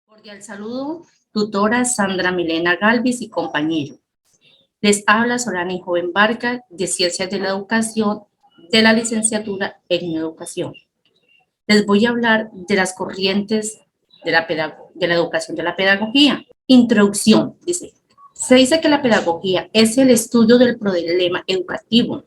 Cordial saludo, tutora Sandra Milena Galvis y compañero. Les habla Sorani Joven Vargas, de Ciencias de la Educación, de la licenciatura en Educación. Les voy a hablar de las corrientes de la educación de la pedagogía. Introducción, dice. Se dice que la pedagogía es el estudio del problema educativo,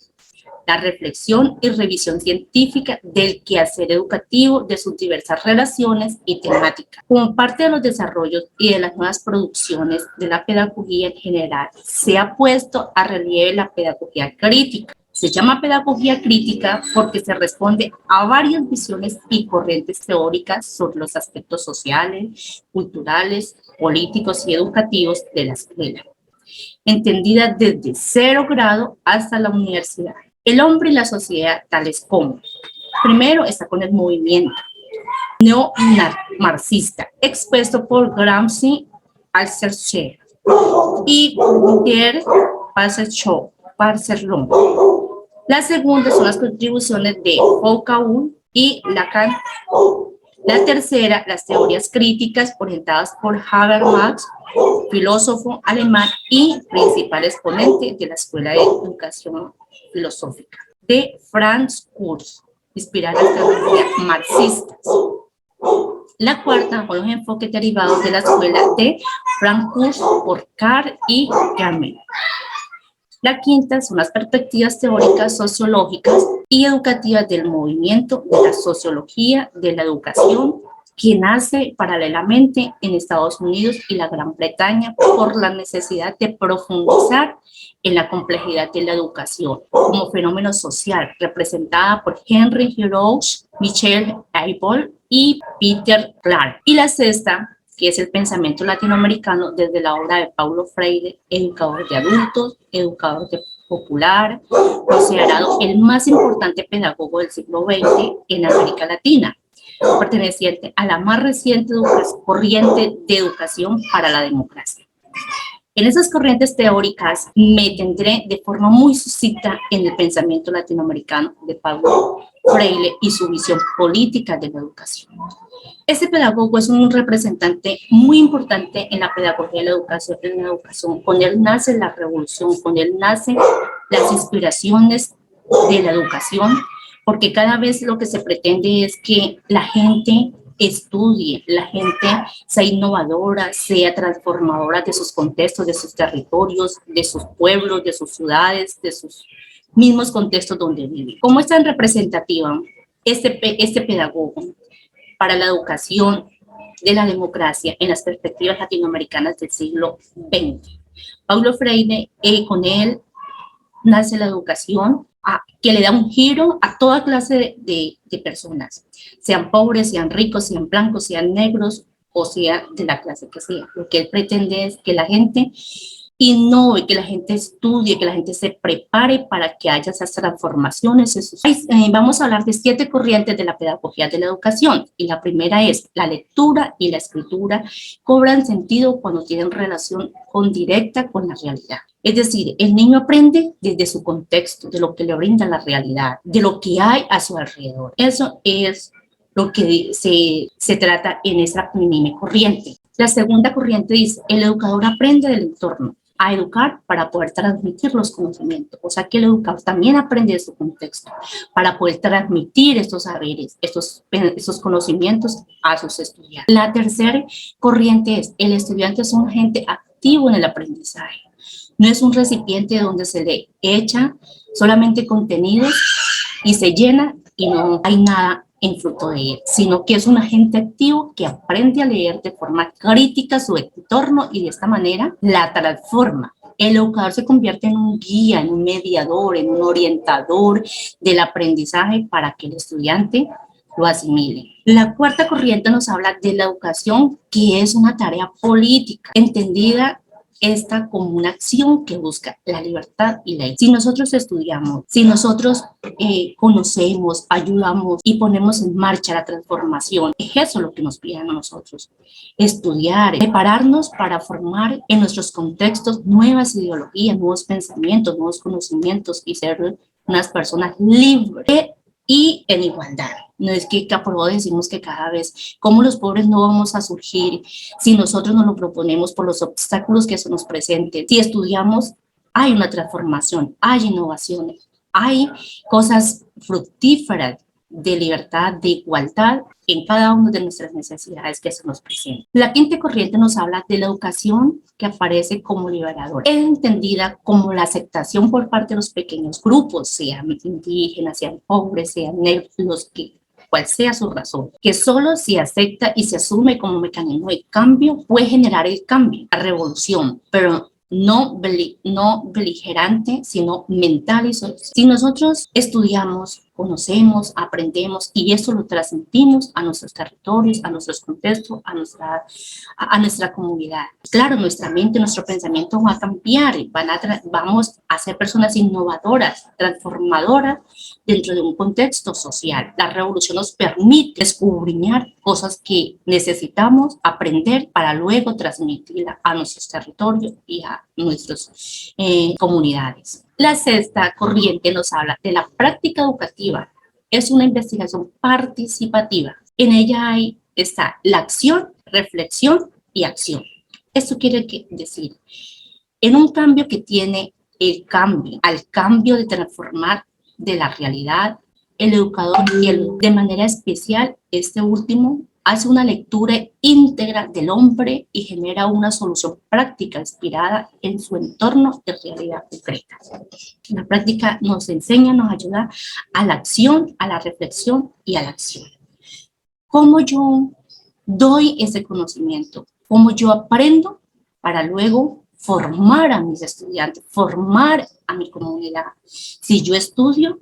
la reflexión y revisión científica del quehacer educativo, de sus diversas relaciones y temáticas. Como parte de los desarrollos y de las nuevas producciones de la pedagogía en general, se ha puesto a relieve la pedagogía crítica. Se llama pedagogía crítica porque se responde a varias visiones y corrientes teóricas sobre los aspectos sociales, culturales, políticos y educativos de la escuela, entendida desde 0 grado hasta la universidad. El hombre y la sociedad tales como, primero está con el movimiento neo-marxista, expuesto por Gramsci, Althusser y Pierre Pascal. La segunda son las contribuciones de Foucault y Lacan. La tercera, las teorías críticas orientadas por Habermas, filósofo alemán y principal exponente de la Escuela de Educación Filosófica, de Franz Kurz, inspirada en las teorías marxistas. La cuarta son los enfoques derivados de la escuela de Franz Kurz por Carr y Gammel. La quinta son las perspectivas teóricas, sociológicas y educativas del movimiento de la sociología de la educación, que nace paralelamente en Estados Unidos y la Gran Bretaña por la necesidad de profundizar en la complejidad de la educación como fenómeno social, representada por Henry Burroughs, Michel Aybol y Peter Clark. Y la sexta, que es el pensamiento latinoamericano desde la obra de Paulo Freire, educador de adultos, educador de popular, considerado el más importante pedagogo del siglo XX en América Latina, perteneciente a la más reciente corriente de educación para la democracia. En esas corrientes teóricas me tendré de forma muy sucinta en el pensamiento latinoamericano de Paulo Freire y su visión política de la educación. Este pedagogo es un representante muy importante en la pedagogía de la educación. Con él nace la revolución, con él nacen las inspiraciones de la educación, porque cada vez lo que se pretende es que la gente estudie, la gente sea innovadora, sea transformadora de sus contextos, de sus territorios, de sus pueblos, de sus ciudades, de sus mismos contextos donde vive. ¿Cómo es tan representativa este pedagogo para la educación de la democracia en las perspectivas latinoamericanas del siglo XX? Paulo Freire, con él nace la educación que le da un giro a toda clase de personas, sean pobres, sean ricos, sean blancos, sean negros o sea de la clase que sea. Lo que él pretende es que la gente innove, que la gente estudie, que la gente se prepare para que haya esas transformaciones en sus países. Vamos a hablar de 7 corrientes de la pedagogía de la educación, y la primera es la lectura y la escritura cobran sentido cuando tienen relación directa con la realidad. Es decir, el niño aprende desde su contexto, de lo que le brinda la realidad, de lo que hay a su alrededor. Eso es lo que se trata en esa primera corriente. La segunda corriente dice, el educador aprende del entorno a educar para poder transmitir los conocimientos. O sea que el educador también aprende de su contexto para poder transmitir estos saberes, estos conocimientos a sus estudiantes. La tercera corriente es, el estudiante es un agente activo en el aprendizaje. No es un recipiente donde se le echa solamente contenidos y se llena y no hay nada en fruto de él, sino que es un agente activo que aprende a leer de forma crítica su entorno y de esta manera la transforma. El educador se convierte en un guía, en un mediador, en un orientador del aprendizaje para que el estudiante lo asimile. La cuarta corriente nos habla de la educación, que es una tarea política, entendida esta como una acción que busca la libertad y la igualdad. Si nosotros estudiamos, si nosotros conocemos, ayudamos y ponemos en marcha la transformación, es eso lo que nos piden a nosotros. Estudiar, prepararnos para formar en nuestros contextos nuevas ideologías, nuevos pensamientos, nuevos conocimientos y ser unas personas libres de y en igualdad. No es que por decimos que cada vez, como los pobres no vamos a surgir si nosotros nos lo proponemos por los obstáculos que se nos presenten. Si estudiamos, hay una transformación, hay innovaciones, hay cosas fructíferas de libertad, de igualdad en cada una de nuestras necesidades que se nos presentan. La quinta corriente nos habla de la educación que aparece como liberadora. Es entendida como la aceptación por parte de los pequeños grupos, sean indígenas, sean pobres, sean negros, los que cual sea su razón, que solo se acepta y se asume como mecanismo de cambio puede generar el cambio, la revolución, pero no beligerante, sino mental y social. Si nosotros estudiamos, conocemos, aprendemos y eso lo transmitimos a nuestros territorios, a nuestros contextos, a nuestra comunidad. Claro, nuestra mente, nuestro pensamiento va a cambiar, vamos a ser personas innovadoras, transformadoras dentro de un contexto social. La revolución nos permite escudriñar cosas que necesitamos aprender para luego transmitirla a nuestros territorios y a nuestras comunidades. La sexta corriente nos habla de la práctica educativa. Es una investigación participativa. En ella está la acción, reflexión y acción. Esto quiere decir, en un cambio que tiene al cambio de transformar de la realidad, el educador, de manera especial, este último, hace una lectura íntegra del hombre y genera una solución práctica inspirada en su entorno de realidad concreta. La práctica nos enseña, nos ayuda a la acción, a la reflexión y a la acción. ¿Cómo yo doy ese conocimiento? ¿Cómo yo aprendo para luego formar a mis estudiantes, formar a mi comunidad? Si yo estudio,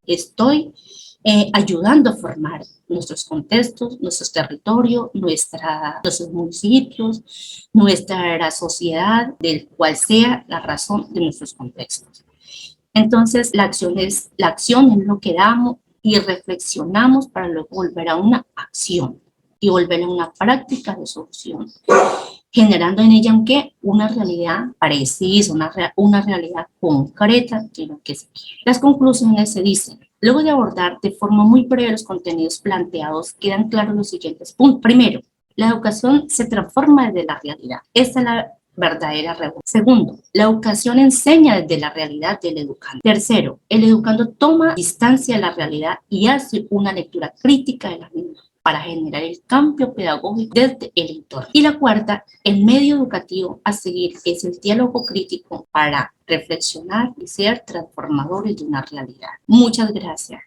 estoy ayudando a formar nuestros contextos, nuestros territorios, nuestros municipios, nuestra sociedad, del cual sea la razón de nuestros contextos. Entonces, la acción es lo que damos y reflexionamos para luego volver a una acción y volver a una práctica de solución, generando en ella aunque una realidad precisa, una realidad concreta de lo que se quiere. Las conclusiones se dicen: luego de abordar de forma muy breve los contenidos planteados, quedan claros los siguientes puntos. Primero, la educación se transforma desde la realidad. Esta es la verdadera revolución. Segundo, la educación enseña desde la realidad del educando. Tercero, el educando toma distancia de la realidad y hace una lectura crítica de la misma para generar el cambio pedagógico desde el entorno. Y la cuarta, el medio educativo a seguir es el diálogo crítico para reflexionar y ser transformadores de una realidad. Muchas gracias.